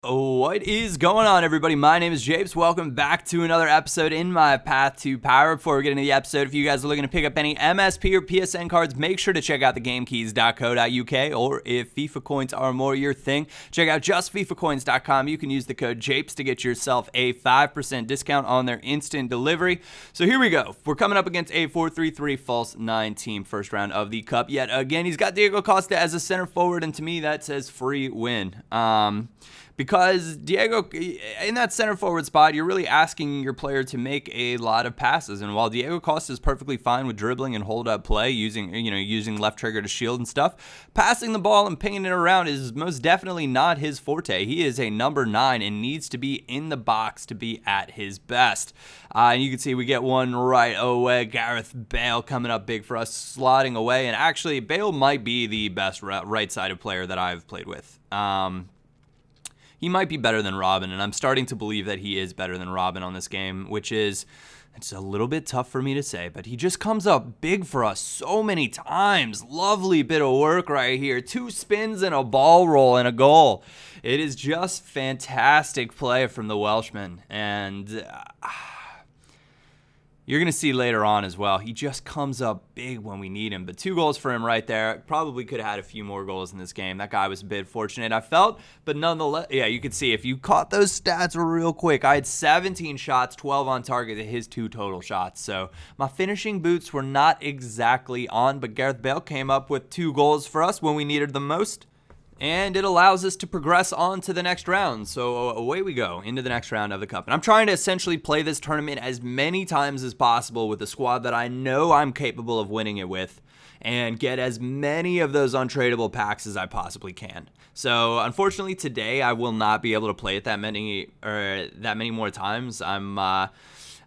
What is going on, everybody? My name is Japes. Welcome back to another episode in my path to power. Before we get into the episode, if you guys are looking to pick up any MSP or PSN cards, make sure to check out thegamekeys.co.uk, or if FIFA coins are more your thing, check out justfifacoins.com. You can use the code Japes to get yourself a 5% discount on their instant delivery. So here we go. We're coming up against a 4-3-3 false 9 team first round of the Cup. Yet again, he's got Diego Costa as a center forward, and to me that says free win. Because Diego, in that center forward spot, you're really asking your player to make a lot of passes. And while Diego Costa is perfectly fine with dribbling and hold up play, using left trigger to shield and stuff, passing the ball and pinging it around is most definitely not his forte. He is a number 9 and needs to be in the box to be at his best. And you can see we get one right away. Gareth Bale coming up big for us, slotting away. And actually, Bale might be the best right-sided player that I've played with. He might be better than Robben, and I'm starting to believe that he is better than Robben on this game, which is, it's a little bit tough for me to say, but he just comes up big for us so many times. Lovely bit of work right here. 2 spins and a ball roll and a goal. It is just fantastic play from the Welshman, and you're going to see later on as well, he just comes up big when we need him. But 2 goals for him right there. Probably could have had a few more goals in this game. That guy was a bit fortunate, I felt. But nonetheless, yeah, you could see if you caught those stats real quick. I had 17 shots, 12 on target to his 2 total shots. So my finishing boots were not exactly on. But Gareth Bale came up with 2 goals for us when we needed them most. And it allows us to progress on to the next round. So away we go into the next round of the Cup. And I'm trying to essentially play this tournament as many times as possible with the squad that I know I'm capable of winning it with, and get as many of those untradeable packs as I possibly can. So unfortunately today I will not be able to play it that many more times.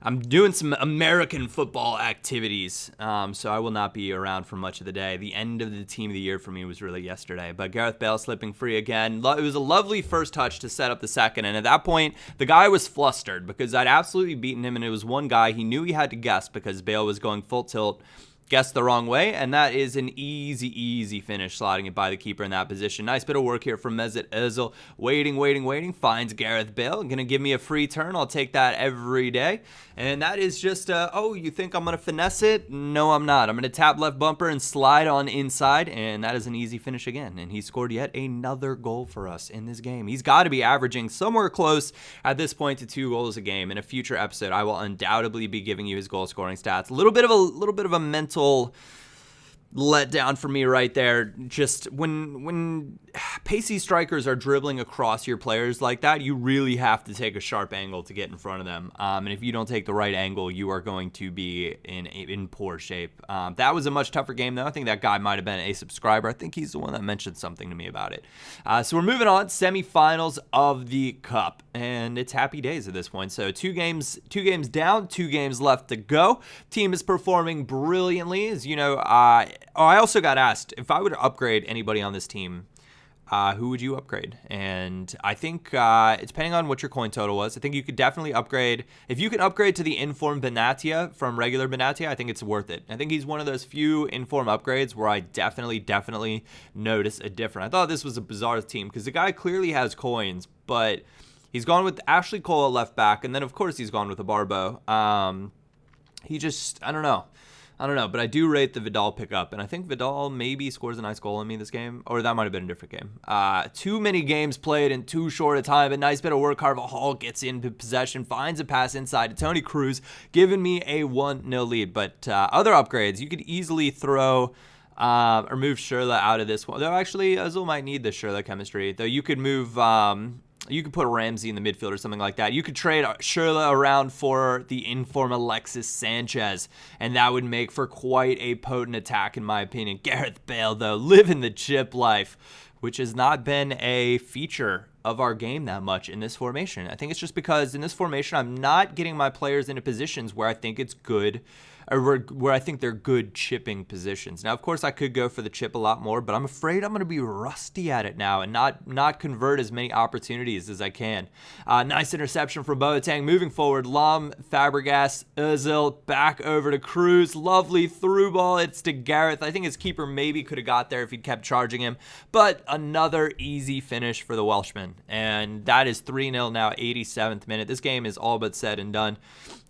I'm doing some American football activities, so I will not be around for much of the day. The end of the team of the year for me was really yesterday. But Gareth Bale slipping free again. It was a lovely first touch to set up the second, and at that point, the guy was flustered because I'd absolutely beaten him, and it was one guy he knew he had to guess because Bale was going full tilt. Guessed the wrong way, and that is an easy finish, slotting it by the keeper in that position. Nice bit of work here from Mesut Ozil. Waiting, finds Gareth Bale. Going to give me a free turn. I'll take that every day. And that is just, you think I'm going to finesse it? No, I'm not. I'm going to tap left bumper and slide on inside, and that is an easy finish again. And he scored yet another goal for us in this game. He's got to be averaging somewhere close at this point to 2 goals a game. In a future episode, I will undoubtedly be giving you his goal scoring stats. A little bit of a mental let down for me right there. Just when pacey strikers are dribbling across your players like that, you really have to take a sharp angle to get in front of them. And if you don't take the right angle, you are going to be in poor shape. That was a much tougher game, though. I think that guy might have been a subscriber. I think he's the one that mentioned something to me about it. So we're moving on. Semifinals of the Cup, and it's happy days at this point. So two games down, 2 games left to go. Team is performing brilliantly. As you know, I also got asked if I would upgrade anybody on this team. Who would you upgrade? And I think it's depending on what your coin total was. I think you could definitely upgrade. If you can upgrade to the inform Benatia from regular Benatia, I think it's worth it. I think he's one of those few inform upgrades where I definitely notice a difference. I thought this was a bizarre team because the guy clearly has coins, but he's gone with Ashley Cole at left back, and then of course he's gone with a Barbo. He just, I don't know, but I do rate the Vidal pickup, and I think Vidal maybe scores a nice goal on me this game, or that might have been a different game. Too many games played in too short a time. A nice bit of work. Carvajal gets into possession, finds a pass inside to Tony Cruz, giving me a 1-0 lead. But other upgrades, you could easily throw or move Schürrle out of this one. Though actually, Ozil might need the Schürrle chemistry. Though you could move... you could put Ramsey in the midfield or something like that. You could trade Schürrle around for the inform Alexis Sanchez, and that would make for quite a potent attack, in my opinion. Gareth Bale, though, living the chip life, which has not been a feature of our game that much in this formation. I think it's just because in this formation, I'm not getting my players into positions where I think it's good where I think they're good chipping positions. Now, of course, I could go for the chip a lot more, but I'm afraid I'm going to be rusty at it now and not convert as many opportunities as I can. Nice interception from Boateng. Moving forward, Lam, Fabregas, Ozil, back over to Cruz. Lovely through ball. It's to Gareth. I think his keeper maybe could have got there if he'd kept charging him, but another easy finish for the Welshman. And that is 3-0 now, 87th minute. This game is all but said and done.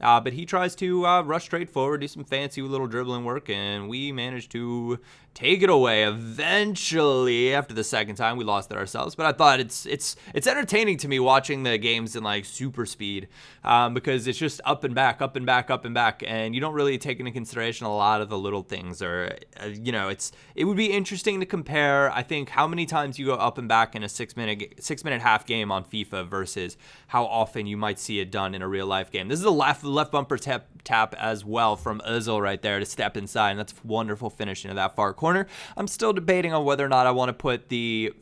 But he tries to rush straight forward, do some fancy little dribbling work, and we managed to take it away. Eventually, after the second time, we lost it ourselves. But I thought it's entertaining to me watching the games in like super speed because it's just up and back, up and back, up and back, and you don't really take into consideration a lot of the little things. Or it would be interesting to compare. I think how many times you go up and back in a 6-minute half game on FIFA versus how often you might see it done in a real life game. This is a left bumper tap as well from Ozil right there to step inside, and that's a wonderful finish into that far corner. I'm still debating on whether or not I want to put the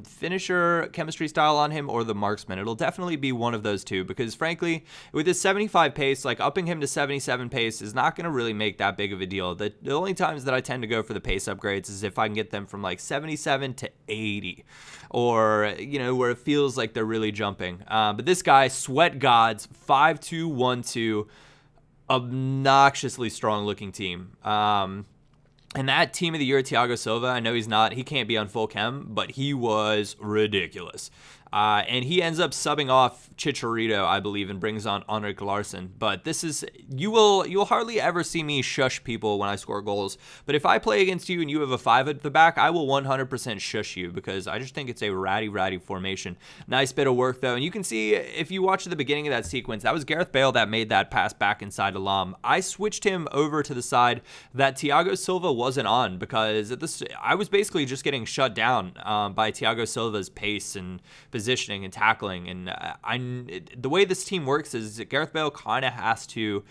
finisher chemistry style on him or the marksman. It'll definitely be one of those two because frankly, with his 75 pace, like upping him to 77 pace is not going to really make that big of a deal. The only times that I tend to go for the pace upgrades is if I can get them from like 77 to 80 or, where it feels like they're really jumping. But this guy, Sweat Gods, 5-2-1-2, obnoxiously strong looking team. And that team of the year, Thiago Silva, I know he can't be on full chem, but he was ridiculous. And he ends up subbing off Chicharito, I believe, and brings on Henrik Larsson. But you will hardly ever see me shush people when I score goals. But if I play against you and you have a 5 at the back, I will 100% shush you because I just think it's a ratty formation. Nice bit of work, though. And you can see, if you watch the beginning of that sequence, that was Gareth Bale that made that pass back inside to Lam. I switched him over to the side that Thiago Silva wasn't on because I was basically just getting shut down by Thiago Silva's pace and positioning and tackling. And the way this team works is that Gareth Bale kind of has to,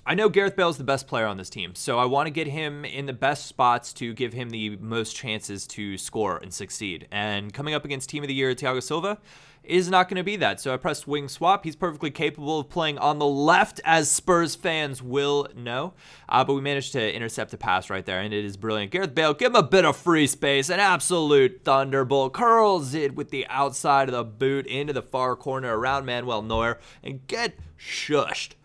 I know Gareth Bale is the best player on this team, so I want to get him in the best spots to give him the most chances to score and succeed. And coming up against Team of the Year, Thiago Silva, is not going to be that. So I pressed wing swap. He's perfectly capable of playing on the left, as Spurs fans will know. But we managed to intercept a pass right there, and it is brilliant. Gareth Bale, give him a bit of free space. An absolute thunderbolt. Curls it with the outside of the boot into the far corner around Manuel Neuer, and get shushed.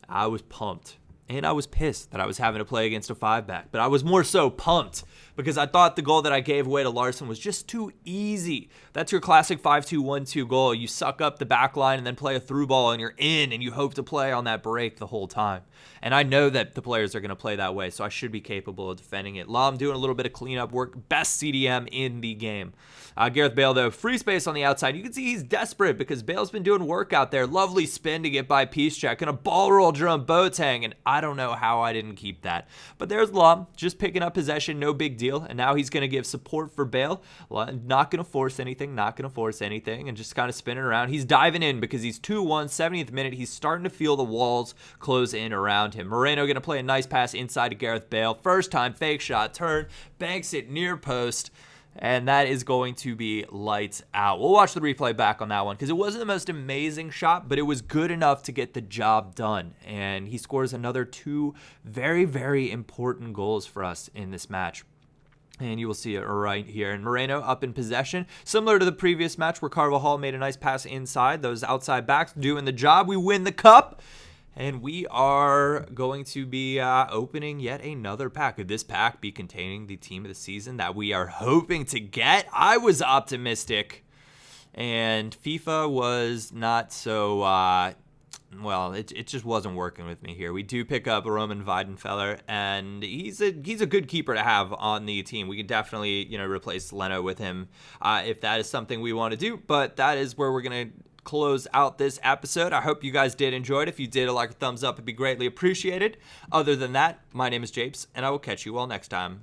I was pumped. And I was pissed that I was having to play against a 5-back. But I was more so pumped because I thought the goal that I gave away to Larsson was just too easy. That's your classic 5-2-1-2 goal. You suck up the back line and then play a through ball and you're in and you hope to play on that break the whole time. And I know that the players are going to play that way, so I should be capable of defending it. Lam doing a little bit of cleanup work. Best CDM in the game. Gareth Bale, though, free space on the outside. You can see he's desperate because Bale's been doing work out there. Lovely spin to get by Piszczek and a ball roll Jerome Boateng, and I don't know how I didn't keep that. But there's Lam, just picking up possession, no big deal. And now he's going to give support for Bale. Not going to force anything, and just kind of spinning around. He's diving in because he's 2-1, 70th minute. He's starting to feel the walls close in around him. Moreno going to play a nice pass inside to Gareth Bale. First time, fake shot, turn, banks it near post. And that is going to be lights out. We'll watch the replay back on that one because it wasn't the most amazing shot, but it was good enough to get the job done. And he scores another 2 very, very important goals for us in this match. And you will see it right here. And Moreno up in possession. Similar to the previous match where Carvajal made a nice pass inside. Those outside backs doing the job. We win the cup. And we are going to be opening yet another pack. Could this pack be containing the team of the season that we are hoping to get? I was optimistic. And FIFA was not so, it just wasn't working with me here. We do pick up Roman Weidenfeller, and he's a good keeper to have on the team. We can definitely, replace Leno with him if that is something we want to do. But that is where we're going to close out this episode. I hope you guys did enjoy it. If you did, a like or thumbs up would be greatly appreciated. Other than that, my name is Japes, and I will catch you all next time.